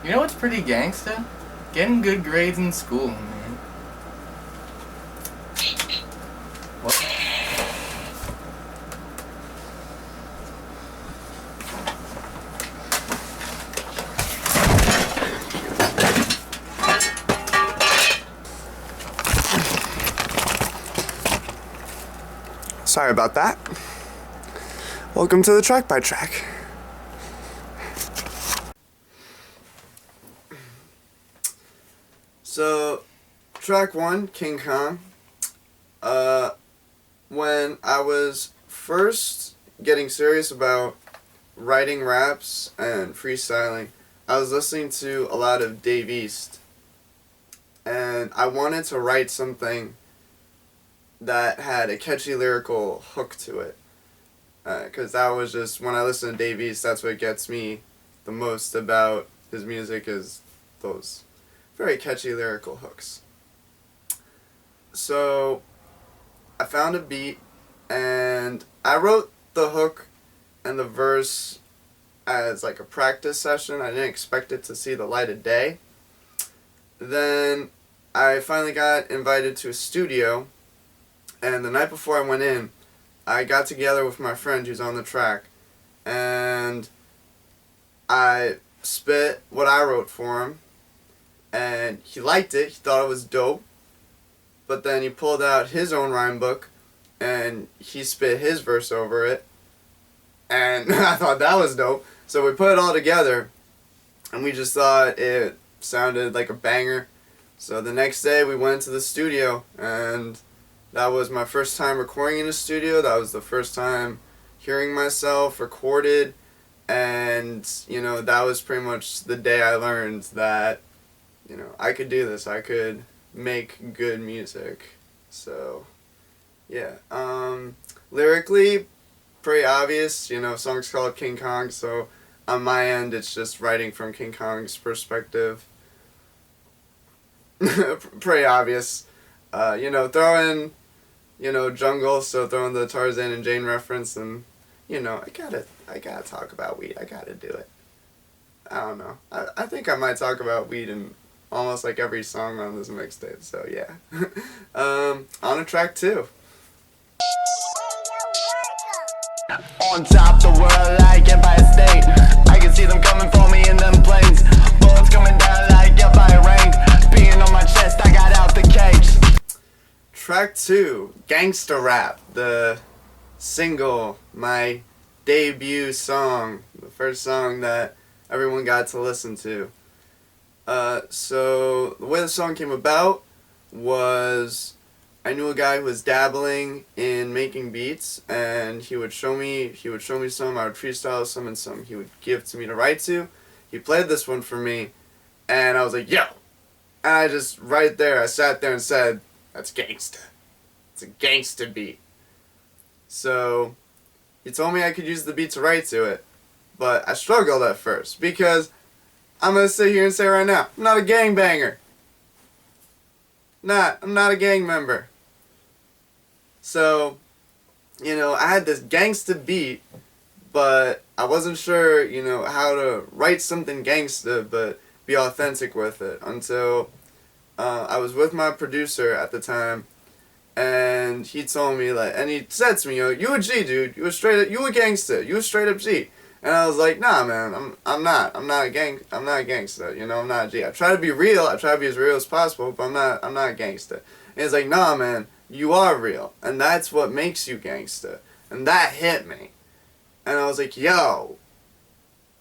You know what's pretty gangsta? Getting good grades in school, man. What? Sorry about that. Welcome to the Track by Track. So, track 1, King Kong. When I was first getting serious about writing raps and freestyling, I was listening to a lot of Dave East. And I wanted to write something that had a catchy lyrical hook to it. Because that was just, when I listen to Dave East, that's what gets me the most about his music, is those very catchy lyrical hooks. So I found a beat and I wrote the hook and the verse as like a practice session. I didn't expect it to see the light of day. Then I finally got invited to a studio, and the night before I went in, I got together with my friend who's on the track, and I spit what I wrote for him, and he liked it. He thought it was dope. But then he pulled out his own rhyme book and he spit his verse over it, and I thought that was dope. So we put it all together and we just thought it sounded like a banger. So the next day we went to the studio, and that was my first time recording in a studio. That was the first time hearing myself recorded, and that was pretty much the day I learned that I could do this. I could make good music. So yeah, lyrically pretty obvious. Song's called King Kong, so on my end it's just writing from King Kong's perspective. Pretty obvious. Throw in jungle, so throw in the Tarzan and Jane reference, and I gotta talk about weed. I gotta do it. I don't know. I think I might talk about weed in almost like every song on this mixtape, so yeah. On to track 2. On top the world like Empire State, I can see them coming for me in them planes. Bullets coming down like Empire Rain. Being on my chest, I got out the cage. Track 2, Gangsta Rap, the single, my debut song, the first song that everyone got to listen to. So the way the song came about was I knew a guy who was dabbling in making beats, and he would show me some, I would freestyle some, and some he would give to me to write to. He played this one for me, and I was like, yo! And I just, right there, I sat there and said, that's gangsta. It's a gangsta beat. So he told me I could use the beat to write to it, but I struggled at first, because I'm going to sit here and say right now, I'm not a gangbanger. I'm not a gang member. So, I had this gangsta beat, but I wasn't sure, how to write something gangsta but be authentic with it, until I was with my producer at the time, and he told me, and he said to me, you a G, dude, you a gangsta, you a straight up G. And I was like, nah, man, I'm not a gangsta, I'm not a G. I try to be real, I try to be as real as possible, but I'm not a gangsta. And he's like, nah, man, you are real, and that's what makes you gangsta. And that hit me. And I was like, yo,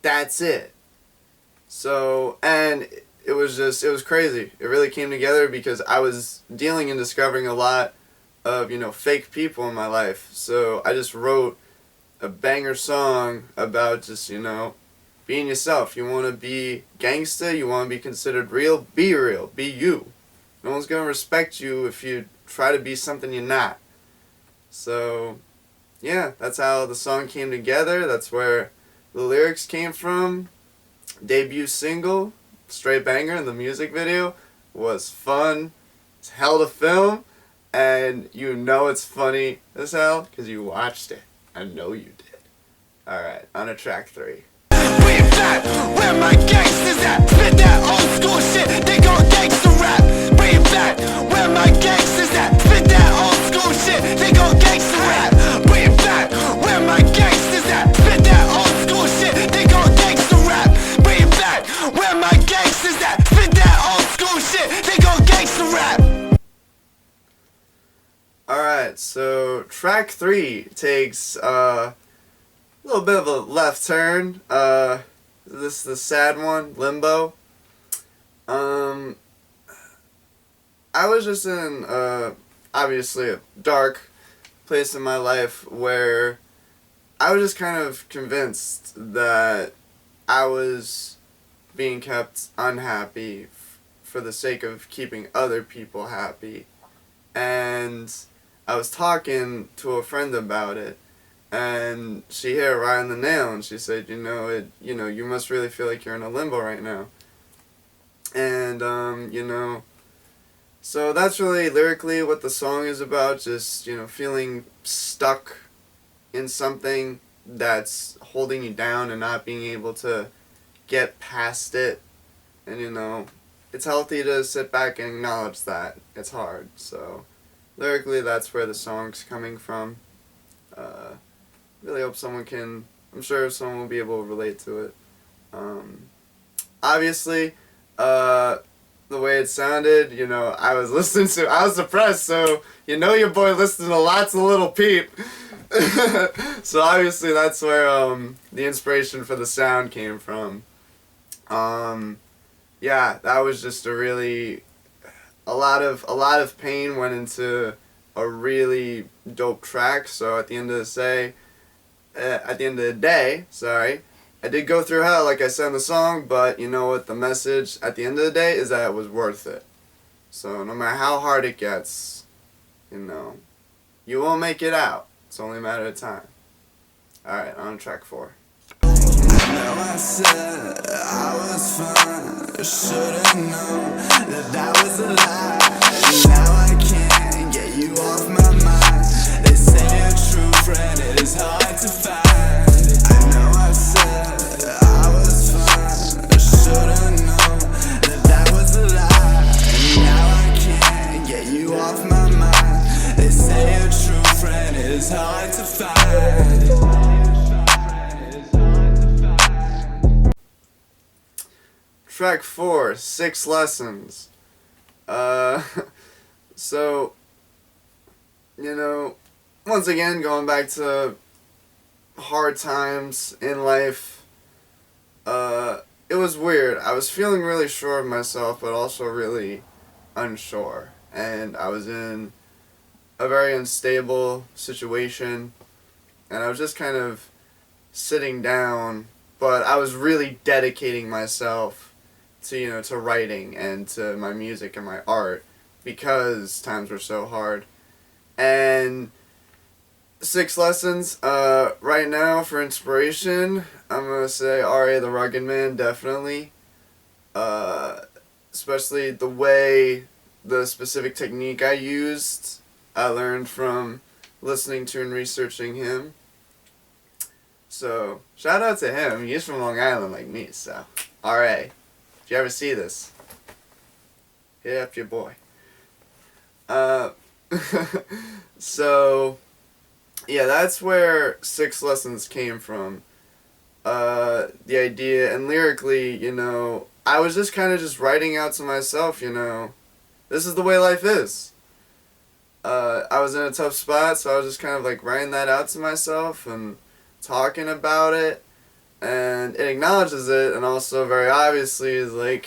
that's it. So, and it was crazy. It really came together because I was dealing and discovering a lot of, fake people in my life. So I just wrote a banger song about just, being yourself. You want to be gangsta, you want to be considered real, be you. No one's going to respect you if you try to be something you're not. So, yeah, that's how the song came together. That's where the lyrics came from. Debut single, straight banger, and the music video was fun. It's hell to film, and it's funny as hell because you watched it. I know you did. Alright, on to track 3. Where my gangsters at? Alright, so track 3 takes a little bit of a left turn. This is the sad one, Limbo. I was just in obviously a dark place in my life where I was just kind of convinced that I was being kept unhappy for the sake of keeping other people happy. And I was talking to a friend about it, and she hit it right on the nail, and she said, you must really feel like you're in a limbo right now. And, so that's really lyrically what the song is about, just, feeling stuck in something that's holding you down and not being able to get past it. And, it's healthy to sit back and acknowledge that. It's hard. So, lyrically, that's where the song's coming from. Really hope I'm sure someone will be able to relate to it. Obviously, the way it sounded, I was depressed, so your boy listened to lots of Lil Peep. So obviously that's where the inspiration for the sound came from. Yeah, that was just a lot of pain went into a really dope track. So at the end of the day, I did go through hell, like I said in the song, but you know what? The message at the end of the day is that it was worth it. So no matter how hard it gets, you will make it out. It's only a matter of time. Alright, on track 4. Now I said I was fine. Should've known that was a lie. And now I can't get you off my mind. They say a true friend, it is hard to find. I know I said I was fine. Should've known that was a lie. And now I can't get you off my mind. They say a true friend, it is hard to find. Track 4, 6 Lessons. So, once again, going back to hard times in life, it was weird. I was feeling really sure of myself, but also really unsure. And I was in a very unstable situation, and I was just kind of sitting down, but I was really dedicating myself to writing and to my music and my art because times were so hard. And 6 lessons right now for inspiration, I'm gonna say R.A. the Rugged Man, definitely. Especially the specific technique I used, I learned from listening to and researching him. So shout out to him. He's from Long Island like me, so R.A. If you ever see this, hit up your boy. So, yeah, that's where 6 Lessons came from. The idea, and lyrically, I was just kind of just writing out to myself, this is the way life is. I was in a tough spot, so I was just kind of like writing that out to myself and talking about it. And it acknowledges it, and also very obviously is like,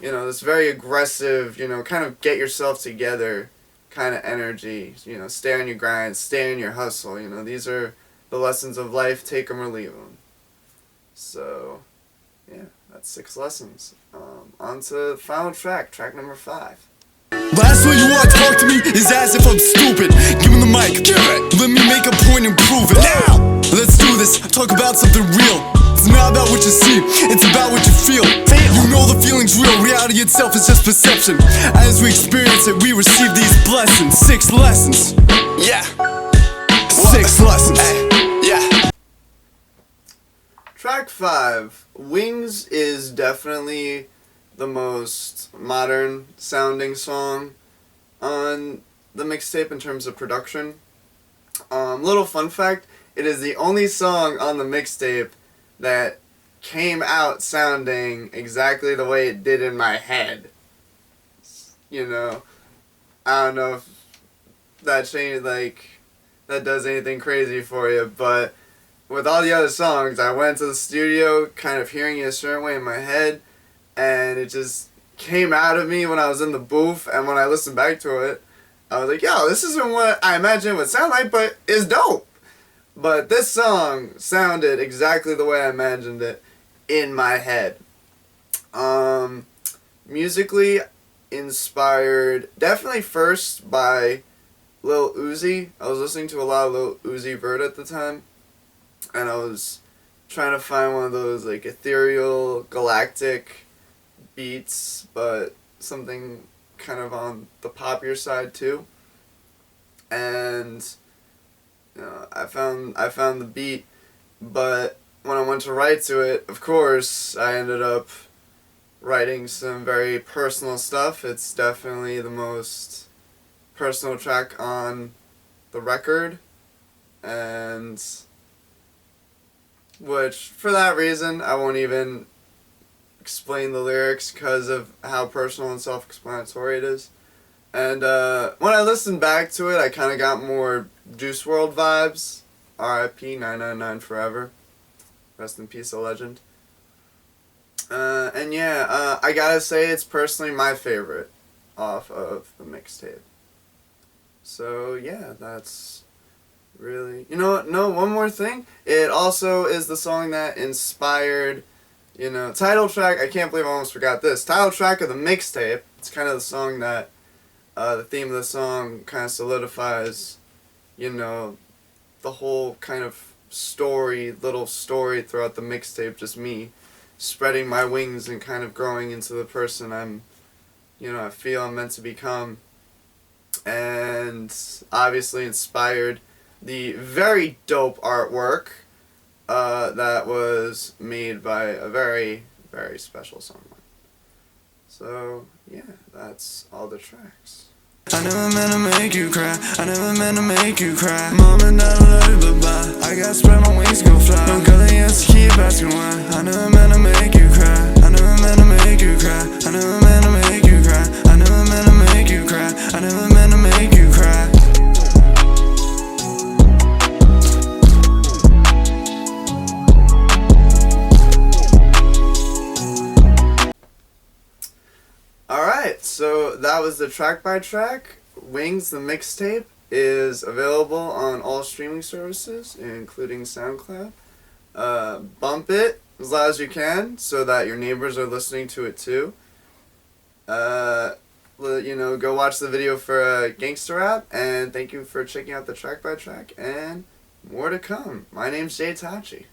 this very aggressive, kind of get yourself together kind of energy. Stay on your grind, stay in your hustle. These are the lessons of life, take them or leave them. So, yeah, that's 6 lessons. On to the final track number 5. Last way you want to talk to me is as if I'm stupid. Give me the mic, give it. Let me make a point and prove it. Now, let's do this. Talk about something real. It's not about what you see, it's about what you feel. You know the feeling's real. Reality itself is just perception. As we experience it, we receive these blessings. 6 lessons. Yeah. 6 lessons. Yeah. Track 5, Wings, is definitely the most modern sounding song on the mixtape in terms of production. Little fun fact, it is the only song on the mixtape that came out sounding exactly the way it did in my head. I don't know if that does anything crazy for you, but with all the other songs, I went to the studio kind of hearing it a certain way in my head, and it just came out of me when I was in the booth, and when I listened back to it, I was like, yo, this isn't what I imagined it would sound like, but it's dope. But this song sounded exactly the way I imagined it in my head. Musically inspired, definitely first by Lil Uzi. I was listening to a lot of Lil Uzi Vert at the time, and I was trying to find one of those like ethereal, galactic beats, but something kind of on the poppier side too. And I found the beat, but when I went to write to it, of course, I ended up writing some very personal stuff. It's definitely the most personal track on the record, and which, for that reason, I won't even explain the lyrics because of how personal and self-explanatory it is. And when I listened back to it, I kind of got more Juice WRLD vibes. R.I.P. 999 Forever. Rest in peace, a legend. And yeah, I gotta say it's personally my favorite off of the mixtape. So yeah, that's really... You know what? No, one more thing. It also is the song that inspired, title track. I can't believe I almost forgot this. Title track of the mixtape. It's kind of the song that... the theme of the song kind of solidifies, the whole kind of little story throughout the mixtape, just me spreading my wings and kind of growing into the person I feel I'm meant to become. And obviously inspired the very dope artwork that was made by a very, very special songwriter. So, yeah, that's all the tracks. I never meant to make you cry, I never meant to make you cry. Mom and Dad love you, bye-bye. I gotta spread my wings, go fly. No girl, they used to keep asking why. I never meant to make you cry, I never meant to make you cry. I never meant to make you cry, I never meant to make you cry. I never meant to make you cry. Alright, so that was the track by track. Wings, the mixtape, is available on all streaming services, including SoundCloud. Bump it as loud as you can so that your neighbors are listening to it too. Go watch the video for Gangsta Rap, and thank you for checking out the track by track, and more to come. My name's jtachi.